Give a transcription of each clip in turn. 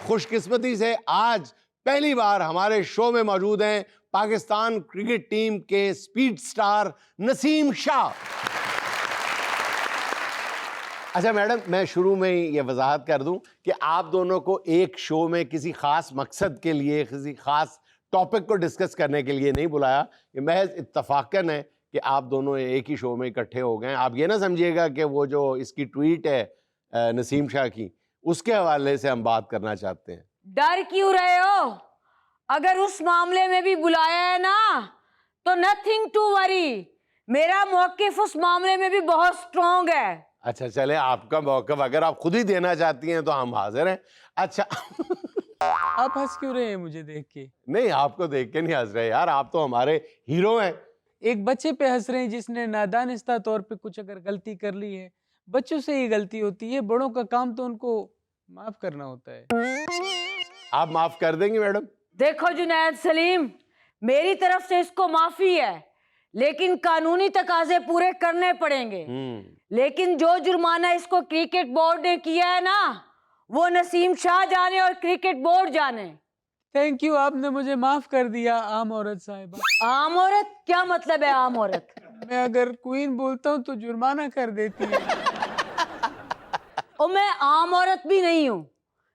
खुशकिस्मती से आज पहली बार हमारे शो में मौजूद हैं पाकिस्तान क्रिकेट टीम के स्पीड स्टार नसीम शाह। अच्छा मैडम, मैं शुरू में ही ये वजाहत कर दूं कि आप दोनों को एक शो में किसी खास मकसद के लिए, किसी खास टॉपिक को डिस्कस करने के लिए नहीं बुलाया। ये महज इत्तफाकन है कि आप दोनों एक ही शो में इकट्ठे हो गए। आप ये ना समझिएगा कि वो जो इसकी ट्वीट है नसीम शाह की, उसके हवाले से हम बात करना चाहते हैं। डर क्यों रहे हो? अगर उस मामले में भी बुलाया है ना तो नथिंग टू वरी, मेरा मौकिफ उस मामले में भी बहुत स्ट्रॉन्ग है। अच्छा चले, आपका मौक़िफ़ अगर आप खुद ही देना चाहती हैं तो हम हाजिर हैं। अच्छा आप हंस क्यों रहे हैं मुझे देख के? नहीं, आपको देख के नहीं हंस रहे यार, आप तो हमारे हीरो हैं। एक बच्चे पे हंस रहे हैं जिसने नादानिस्ता तौर पे कुछ अगर गलती कर ली है। बच्चों से ही गलती होती है, बड़ों का काम तो उनको माफ करना होता है। आप माफ कर देंगी मैडम? देखो जुनैद सलीम, मेरी तरफ से इसको माफी है, लेकिन कानूनी तकाजे पूरे करने पड़ेंगे। लेकिन जो जुर्माना इसको क्रिकेट बोर्ड ने किया है ना, वो नसीम शाह जाने और क्रिकेट बोर्ड जाने। थैंक यू, आपने मुझे माफ कर दिया आम औरत साहिबा। आम औरत? क्या मतलब है आम औरत? मैं अगर क्वीन बोलता हूँ तो जुर्माना कर देती है। और मैं आम औरत भी नहीं हूँ।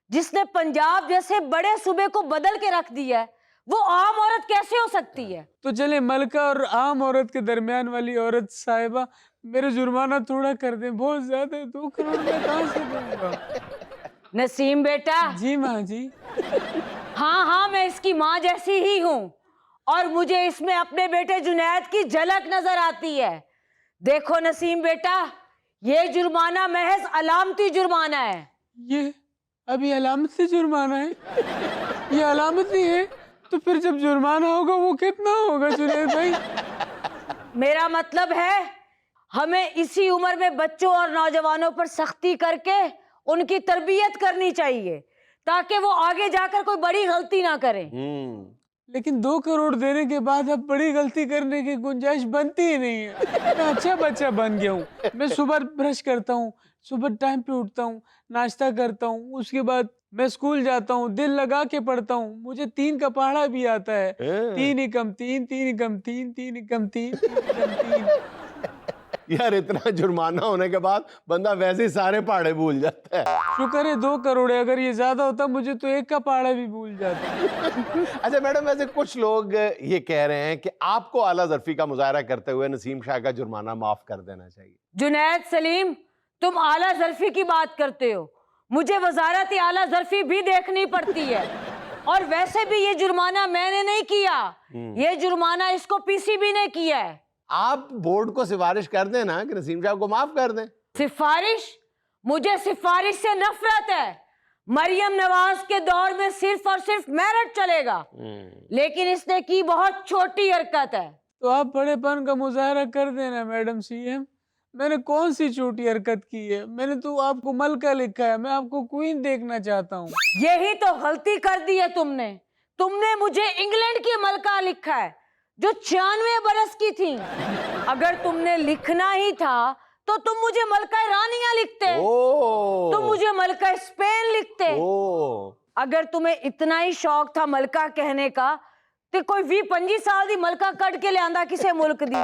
जिसने पंजाब जैसे बड़े सूबे को बदल के रख दिया है, वो आम औरत कैसे हो सकती है? तो चले मलका और आम औरत के दरमियान वाली औरत साहिबा, मेरे जुर्माना थोड़ा कर दें, बहुत ज्यादा है, 2 करोड़ में कहाँ से दूंगा? नसीम बेटा। जी माँ जी। हाँ, मैं इसकी माँ जैसी ही हूँ और मुझे इसमें अपने बेटे जुनैद की झलक नजर आती है। देखो नसीम बेटा, ये जुर्माना महज अलामती जुर्माना है। ये अभी अलामती जुर्माना है? ये अलामती है तो फिर जब जुर्माना होगा वो कितना होगा जुनैद भाई? मेरा मतलब है हमें इसी उम्र में बच्चों और नौजवानों पर सख्ती करके उनकी तरबियत करनी चाहिए ताकि वो आगे जाकर कोई बड़ी गलती ना करें। लेकिन 2 करोड़ देने के बाद अब बड़ी गलती करने की गुंजाइश बनती ही नहीं है। मैं अच्छा बच्चा बन गया हूँ। मैं सुबह ब्रश करता हूँ, सुबह टाइम पे उठता हूँ, नाश्ता करता हूँ, उसके बाद मैं स्कूल जाता हूँ, दिल लगा के पढ़ता हूँ। मुझे 3 का पहाड़ा भी आता है। 3 एकम 3, 3 एकम 3, 3 एकम 3, 3 एकम 3। यार इतना जुर्माना होने के बाद बंदा वैसे ही सारे पहाड़े भूल जाता है। शुक्र है 2 करोड़ है, अगर ये ज्यादा होता मुझे तो 1 का पहाड़ा भी भूल जाता। अच्छा मैडम, वैसे कुछ लोग ये कह रहे हैं कि आपको आला ज़र्फी का मुजाहरा करते हुए नसीम शाह का जुर्माना माफ कर देना चाहिए। जुनैद सलीम, तुम आला ज़र्फी की बात करते हो, मुझे वजारत आला ज़र्फी भी देखनी पड़ती है। और वैसे भी ये जुर्माना मैंने नहीं किया, ये जुर्माना इसको पीसीबी ने किया है। आप बोर्ड को सिफारिश कर दें ना कि नसीम शाह को माफ कर दें। सिफारिश? मुझे सिफारिश से नफरत है। मरियम नवाज के दौर में सिर्फ और सिर्फ मेरिट चलेगा, लेकिन इसने की बहुत छोटी हरकत है। तो आप बड़ेपन का मुजाहरा कर देना मैडम सीएम। मैंने कौन सी छोटी हरकत की है? मैंने तो आपको मलका लिखा है, मैं आपको क्वीन देखना चाहता हूँ। यही तो गलती कर दी है तुमने। तुमने मुझे इंग्लैंड की मलका लिखा है जो 96 बरस की थी। अगर तुमने लिखना ही था तो तुम मुझे मलका रानियां लिखते, तुम मुझे मलका स्पेन लिखते। अगर तुम्हें इतना ही शौक था मलका कहने का तो कोई 20-25 साल दी मलका कट के ले आंदा किसे मुल्क दी।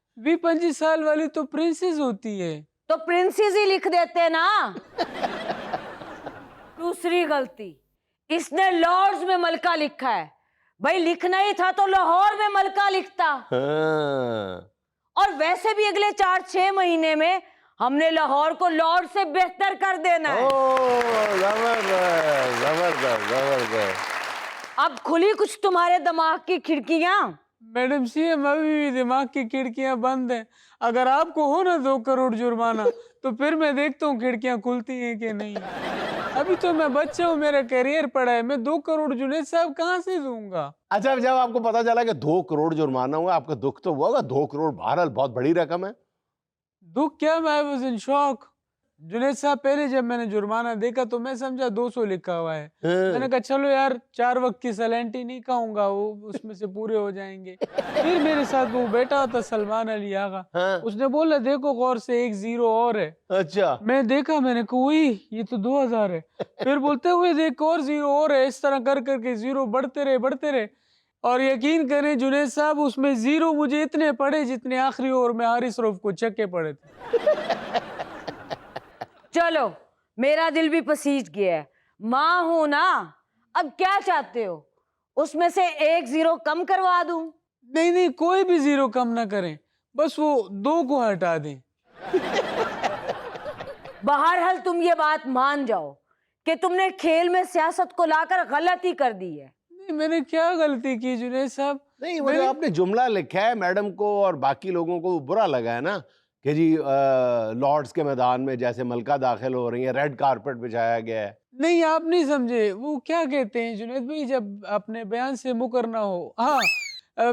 20-25 साल वाली तो प्रिंसेस होती है। तो प्रिंसेस ही लिख देते ना। दूसरी गलती, इसने लॉर्ड्स में मलका लिखा है। भाई लिखना ही था तो लाहौर में मलका लिखता। और वैसे भी अगले 4-6 महीने में हमने लाहौर को लॉर्ड से बेहतर कर देना है। जबरदस्त जबरदस्त जबरदस्त। अब खुली कुछ तुम्हारे दिमाग की खिड़कियां? मैडम सीएम, अभी भी दिमाग की खिड़कियां बंद हैं। अगर आपको हो ना 2 करोड़ जुर्माना तो फिर मैं देखता हूँ खिड़कियां खुलती हैं कि नहीं। अभी तो मैं बच्चा हूँ, मेरा करियर पड़ा है, मैं 2 करोड़ जुनैद साहब कहाँ से दूंगा? अच्छा, जब आपको पता चला कि 2 करोड़ जुर्माना हुआ, आपका दुख तो हुआ होगा। 2 करोड़ बहरहाल बहुत बड़ी रकम है। दुख क्या, मैं वाज इन शॉक। जुनेद साहब, पहले जब मैंने जुर्माना देखा तो मैं समझा 200 लिखा हुआ है। हाँ। मैंने कहा चलो यार 4 वक्त की सैलेंटी नहीं खाऊंगा, वो उसमें से पूरे हो जाएंगे। फिर मेरे साथ वो बैठा था सलमान अली आगा, हाँ। उसने बोला देखो गौर से 1 0 और है। अच्छा। मैं देखा, मैंने कहा वही ये तो 2000 है। फिर बोलते हुए देख और 0 और है। इस तरह कर करके 0 बढ़ते रहे। और यकीन करें जुनेद साहब, उसमें 0 मुझे इतने पड़े जितने आखिरी ओवर में हारिस रऊफ को छक्के पड़े थे। चलो, मेरा दिल भी पसीज गया है। माँ हूं ना, अब क्या चाहते हो? उसमें से 1 0 कम करवा दूं? नहीं, कोई भी 0 कम ना करें, बस वो 2 को हटा दें। बहरहाल तुम ये बात मान जाओ कि तुमने खेल में सियासत को लाकर गलती कर दी है। नहीं, मैंने क्या गलती की जुनेद साहब? नहीं, वो जो आपने जुमला लिखा है मैडम को और बाकी लोगों को बुरा लगा है ना कि जी लॉर्ड्स के मैदान में जैसे मलका दाखिल हो रही है, रेड कारपेट बिछाया गया है। नहीं, आप नहीं समझे। वो क्या कहते हैं जुनेद भाई, जब अपने बयान से मुकरना हो। हाँ,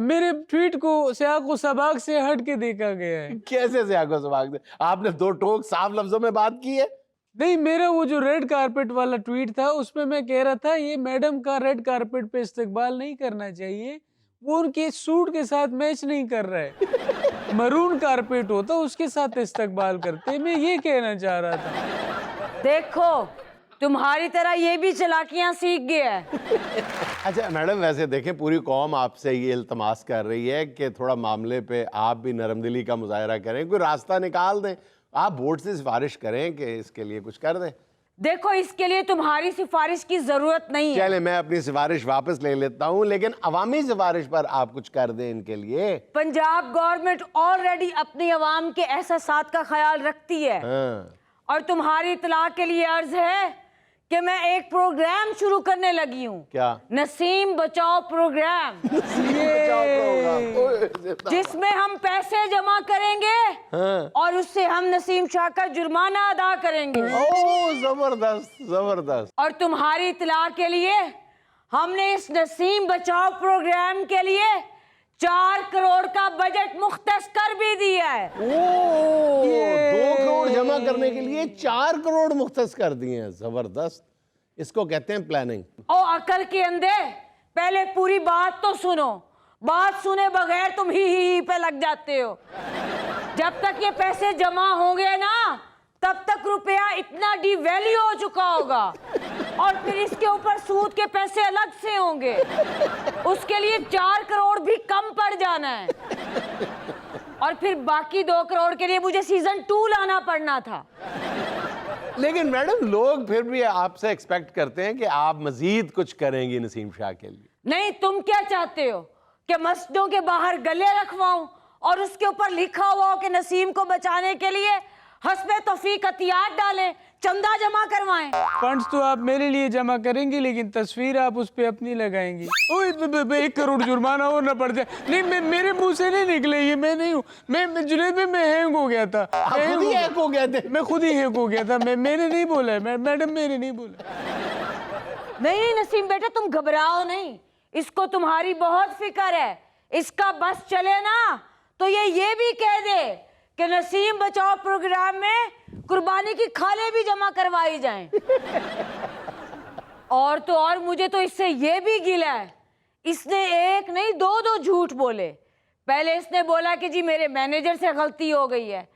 मेरे ट्वीट को सियाको सबाक से हट के देखा गया है। कैसे से आगो सवाग से आपने 2 टोक साफ लफ्जों में बात की है? नहीं, मेरा वो जो रेड कारपेट वाला ट्वीट था उसमें मैं कह रहा था ये मैडम का रेड कारपेट पे इस्तकबाल नहीं करना चाहिए, वो उनके सूट के साथ मैच नहीं कर रहा है। मरून कारपेट होता उसके साथ इस्तकबाल करते, मैं ये कहना चाह रहा था। देखो, तुम्हारी तरह ये भी चालाकियां सीख गया है। अच्छा मैडम, वैसे देखें पूरी कौम आपसे ये इल्तमास कर रही है कि थोड़ा मामले पे आप भी नरमदिली का मुजाहरा करें, कोई रास्ता निकाल दें, आप बोर्ड से सिफारिश करें कि इसके लिए कुछ कर दें। देखो, इसके लिए तुम्हारी सिफारिश की जरूरत नहीं है। चले, मैं अपनी सिफारिश वापस ले लेता हूँ, लेकिन अवामी सिफारिश पर आप कुछ कर दें इनके लिए। पंजाब गवर्नमेंट ऑलरेडी अपनी अवाम के एहसासात का ख्याल रखती है। हाँ। और तुम्हारी इत्तला के लिए अर्ज है कि मैं एक प्रोग्राम शुरू करने लगी हूँ। क्या? नसीम बचाओ प्रोग्राम। जिसमें हम पैसे जमा करेंगे हाँ। और उससे हम नसीम शाह का जुर्माना अदा करेंगे। ओह, जबरदस्त जबरदस्त। और तुम्हारी इत्तला के लिए हमने इस नसीम बचाओ प्रोग्राम के लिए 4 करोड़ का बजट मुख्तस कर भी दिया है। ओह, 2 करोड़ जमा करने के लिए 4 करोड़ मुख्तस कर दिए हैं। जबरदस्त, इसको कहते हैं प्लानिंग। ओ अकल के अंधे, पहले पूरी बात तो सुनो। बात सुने बगैर तुम ही पे लग जाते हो। जब तक ये पैसे जमा होंगे ना, तब तक रुपया इतना डिवैल्यू हो चुका होगा और फिर इसके ऊपर सूद के पैसे अलग से होंगे। उसके लिए 4 करोड़ भी कम पड़ जाना है और फिर बाकी 2 करोड़ के लिए मुझे सीजन 2 लाना पड़ना था। लेकिन मैडम, लोग फिर भी आपसे एक्सपेक्ट करते हैं कि आप मजीद कुछ करेंगी नसीम शाह के लिए। नहीं, तुम क्या चाहते हो कि मस्जिदों के बाहर गले रखवाऊं और उसके ऊपर लिखा हुआ हो कि नसीम को बचाने के लिए हस्बे तौफीक हथियार डालें, चंदा जमा करवाएं? फंड्स तो आप मेरे लिए जमा करेंगी, लेकिन तस्वीर आप उस पे अपनी लगाएंगी। 1 करोड़ जुर्माना और ना पड़ जाए। नहीं, मेरे मुंह से नहीं निकले ये, मैं नहीं हूँ। मैं जुनेद में मैं हैंग हो गया था। खुद ही हैक हो गए थे? मैं खुद ही हैक हो गया था। मैंने नहीं बोला है मैडम, मैंने नहीं बोला। नहीं नसीम बेटा, तुम घबराओ नहीं, इसको तुम्हारी बहुत फिक्र है। इसका बस चले ना तो ये भी कह दे कि नसीम बचाओ प्रोग्राम में कुर्बानी की खाले भी जमा करवाई जाएं। और तो और मुझे तो इससे ये भी गिला है, इसने 1 नहीं 2 झूठ बोले। पहले इसने बोला कि जी मेरे मैनेजर से गलती हो गई है,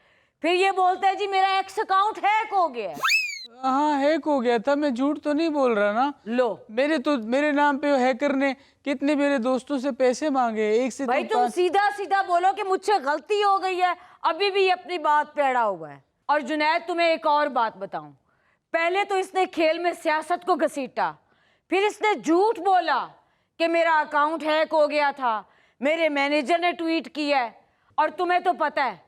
फिर ये बोलता है जी मेरा एक्स अकाउंट हैक हो गया है। हाँ, हैक हो गया था, मैं झूठ तो नहीं बोल रहा ना। लो, मेरे नाम पे हैकर ने कितने मेरे दोस्तों से पैसे मांगे। 1 से भाई तुम सीधा सीधा बोलो कि मुझसे गलती हो गई है, अभी भी अपनी बात पे अड़ा हुआ है। और जुनैद, तुम्हें एक और बात बताऊं, पहले तो इसने खेल में सियासत को घसीटा, फिर इसने झूठ बोला कि मेरा अकाउंट हैक हो गया था, मेरे मैनेजर ने ट्वीट किया है। और तुम्हें तो पता है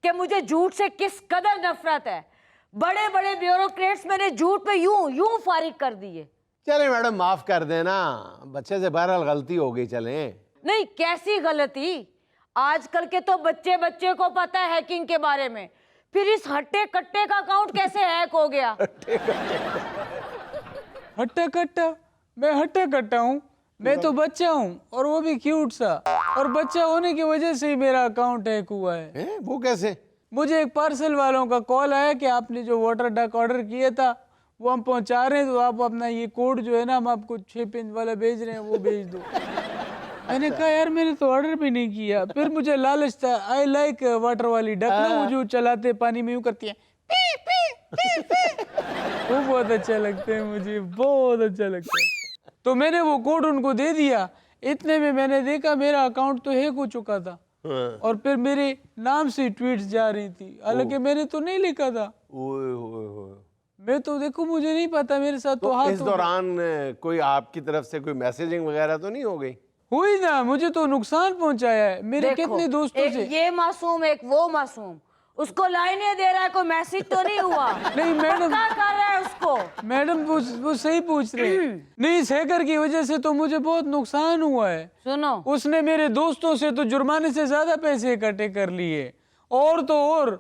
कि मुझे झूठ से किस कदर नफरत है। बड़े बड़े ब्यूरोक्रेट्स मैंने झूठ पे यूं फारिग कर दिए। चले मैडम, माफ कर देना, बच्चे से बहरहाल गलती हो गई। चले। नहीं, कैसी गलती? आजकल के तो बच्चे को पता है हैकिंग के बारे में, फिर इस हट्टे कट्टे का अकाउंट कैसे हैक हो गया? हट्टा कट्टा? मैं हट्टा कट्टा हूँ? मैं तो बच्चा हूँ, और वो भी क्यूट सा। और बच्चा होने की वजह से ही मेरा अकाउंट हैक हुआ है। वो कैसे? मुझे एक पार्सल वालों का कॉल आया कि आपने जो वाटर डक ऑर्डर किया था वो हम पहुंचा रहे हैं, तो आप अपना ये कोड जो है ना हम आपको 6 पिन वाला भेज रहे हैं, वो भेज दो। मैंने कहा यार मैंने तो ऑर्डर भी नहीं किया। फिर मुझे लालच था, आई लाइक वाटर वाली डक ना, वो जो चलाते पानी में यूं करती है पी पी पी पी, वो बहुत अच्छा लगता है मुझे, बहुत अच्छा लगता है। तो मैंने वो कोड उनको दे दिया। इतने में मैंने देखा मेरा अकाउंट तो हैक हो चुका था और फिर मेरे नाम से ट्वीट्स जा रही थी, हालांकि मैंने तो नहीं लिखा था। ओए होए होए। मैं तो देखो मुझे नहीं पता, मेरे साथ तो तो हाथ इस दौरान कोई आपकी तरफ से कोई मैसेजिंग वगैरह तो नहीं हो गई? हुई ना, मुझे तो नुकसान पहुंचाया है मेरे देखो, कितने दोस्तों एक से। ये मासूम एक वो मासूम, उसको लाइनें दे रहा है, कोई मैसेज तो नहीं हुआ? नहीं मैडम, क्या कर रहा है उसको? मैडम वो सही पूछ रहे हैं। नहीं, इस हैकर की वजह से तो मुझे बहुत नुकसान हुआ है। सुनो, उसने मेरे दोस्तों से तो जुर्माने से ज्यादा पैसे इकट्ठे कर लिए, और तो और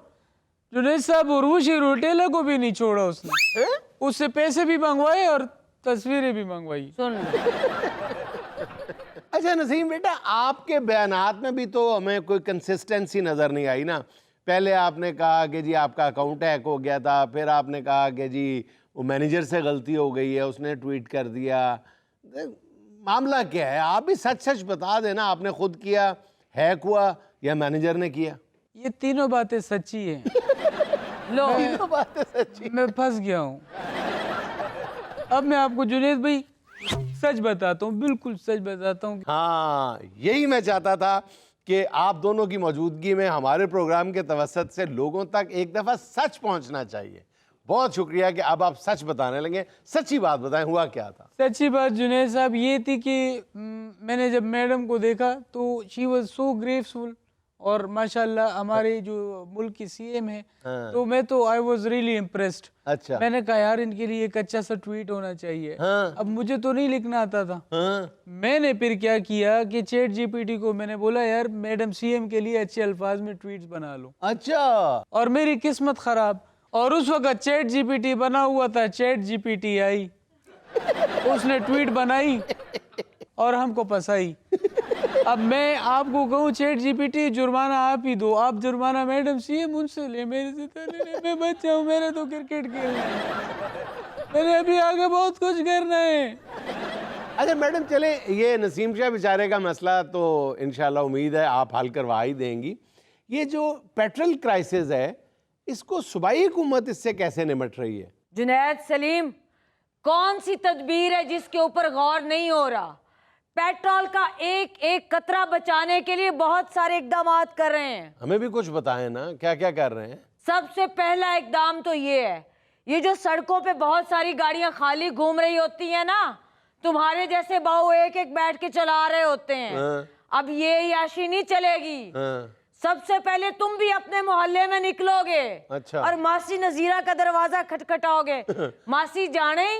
जुनैद साहब उर्वशी रोटेला को भी नहीं छोड़ा उसने। उससे पैसे भी मंगवाए और तस्वीरें भी मंगवाई। सुन, अच्छा नसीम बेटा, आपके बयानात में भी तो हमें कोई कंसिस्टेंसी नज़र नहीं आई ना। पहले आपने कहा कि जी आपका अकाउंट हैक हो गया था, फिर आपने कहा कि जी वो मैनेजर से गलती हो गई है, उसने ट्वीट कर दिया। मामला क्या है? आप भी सच सच बता देना, आपने खुद किया, हैक हुआ या मैनेजर ने किया? ये तीनों बातें सच्ची हैं। लो, तीनों बातें सच्ची। मैं फंस गया हूँ। अब मैं आपको जुनैद भाई सच बताता हूँ, बिल्कुल सच बताता हूँ। हाँ, यही मैं चाहता था कि आप दोनों की मौजूदगी में हमारे प्रोग्राम के तवसत से लोगों तक एक दफ़ा सच पहुंचना चाहिए। बहुत शुक्रिया कि अब आप सच बताने लगे। सच्ची बात बताएं, हुआ क्या था? सच्ची बात जुनैद साहब ये थी कि मैंने जब मैडम को देखा तो शी वॉज सो ग्रेसफुल, और माशाल्लाह हमारे जो मुल्क की सीएम है, हाँ। तो मैं तो आई वॉज रियली इम्प्रेस्ड। अच्छा। मैंने कहा यार इनके लिए एक अच्छा सा ट्वीट होना चाहिए। हाँ। अब मुझे तो नहीं लिखना आता था। हाँ। मैंने फिर क्या किया कि चैट जीपीटी को मैंने बोला यार मैडम सीएम के लिए अच्छे अल्फाज में ट्वीट्स बना लो। अच्छा। और मेरी किस्मत खराब, और उस वक्त चैट जीपीटी बना हुआ था, चैट जीपीटी आई, उसने ट्वीट बनाई और हमको फंसाई। अब मैं आपको कहूँ चैट जीपीटी जुर्माना आप ही दो, आप जुर्माना मैडम सीएम उनसे ले, मेरे से तो नहीं। मैं बच्चा हूँ, मेरा तो क्रिकेट खेलना है, मैंने अभी आगे बहुत कुछ करना है। अच्छा मैडम, चले ये नसीम शाह बेचारे का मसला तो इंशाल्लाह उम्मीद है आप हल करवा ही देंगी। ये जो पेट्रोल क्राइसिस है, इसको सूबाई हुकूमत इससे कैसे निपट रही है? जुनैद सलीम, कौन सी तदबीर है जिसके ऊपर गौर नहीं हो रहा? पेट्रोल का एक एक कतरा बचाने के लिए बहुत सारे इकदाम कर रहे हैं। हमें भी कुछ बताएं ना, क्या क्या कर रहे हैं? सबसे पहला इकदाम तो ये है, ये जो सड़कों पे बहुत सारी गाड़ियां खाली घूम रही होती हैं ना, तुम्हारे जैसे बहू एक एक बैठ के चला रहे होते हैं। हाँ। अब ये याशी नहीं चलेगी। हाँ। सबसे पहले तुम भी अपने मोहल्ले में निकलोगे। अच्छा। और मासी नजीरा का दरवाजा खटखटाओगे। मासी जाने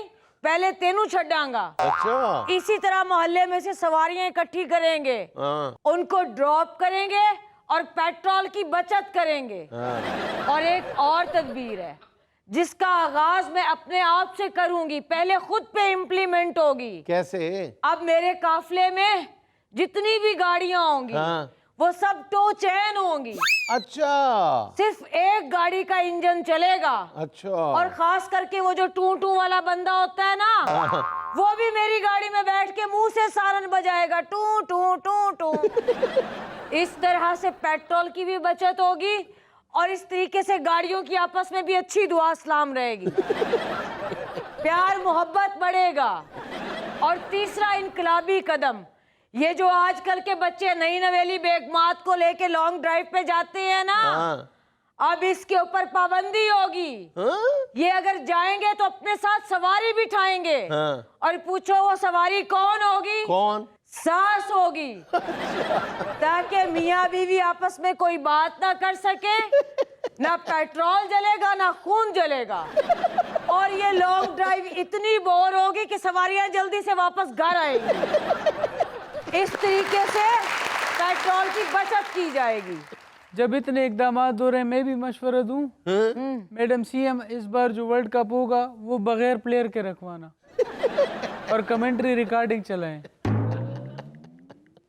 पहले तेनू छड़ांगा। अच्छा। इसी तरह मोहल्ले में से सवारियां इकट्ठी करेंगे, हाँ। उनको ड्रॉप करेंगे और पेट्रोल की बचत करेंगे। हाँ। और एक और तदबीर है जिसका आगाज मैं अपने आप से करूंगी, पहले खुद पे इम्प्लीमेंट होगी। कैसे? अब मेरे काफले में जितनी भी गाड़ियां होंगी, हाँ। वो सब टो चैन होंगी। अच्छा। सिर्फ एक गाड़ी का इंजन चलेगा। अच्छा। और खास करके वो जो टू टू वाला बंदा होता है ना, वो भी मेरी गाड़ी में बैठ के मुंह से सारन बजाएगा, टू टू टू टू। इस तरह से पेट्रोल की भी बचत होगी और इस तरीके से गाड़ियों की आपस में भी अच्छी दुआ सलाम रहेगी, प्यार मोहब्बत बढ़ेगा। और तीसरा इनकलाबी कदम, ये जो आजकल के बच्चे नई नवेली बेगमात को लेके लॉन्ग ड्राइव पे जाते हैं ना, हाँ। अब इसके ऊपर पाबंदी होगी। हाँ? ये अगर जाएंगे तो अपने साथ सवारी बिठाएंगे। हाँ। और पूछो वो सवारी कौन होगी? कौन? सास होगी। ताकि मियाँ बीवी आपस में कोई बात ना कर सके, ना पेट्रोल जलेगा ना खून जलेगा। और ये लॉन्ग ड्राइव इतनी बोर होगी कि सवारियां जल्दी से वापस घर आएंगी। इस तरीके से पेट्रोल की बचत की जाएगी। जब इतने इकदाम हो रहे हैं, मैं भी मशवरा दूं, मैडम सीएम इस बार जो वर्ल्ड कप होगा वो बगैर प्लेयर के रखवाना और कमेंट्री रिकॉर्डिंग चलाएं।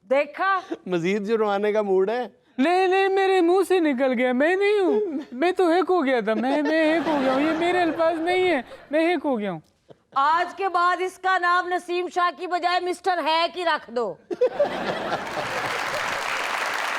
देखा, मजीद जुर्माने का मूड है? नहीं नहीं, मेरे मुंह से निकल गया, मैं नहीं हूँ, मैं तो हैक हो गया था, मैं हैक हो गया हूँ, ये मेरे अल्फाज नहीं है, मैं हैक हो गया हूँ। आज के बाद इसका नाम नसीम शाह की बजाय मिस्टर है कि रख दो।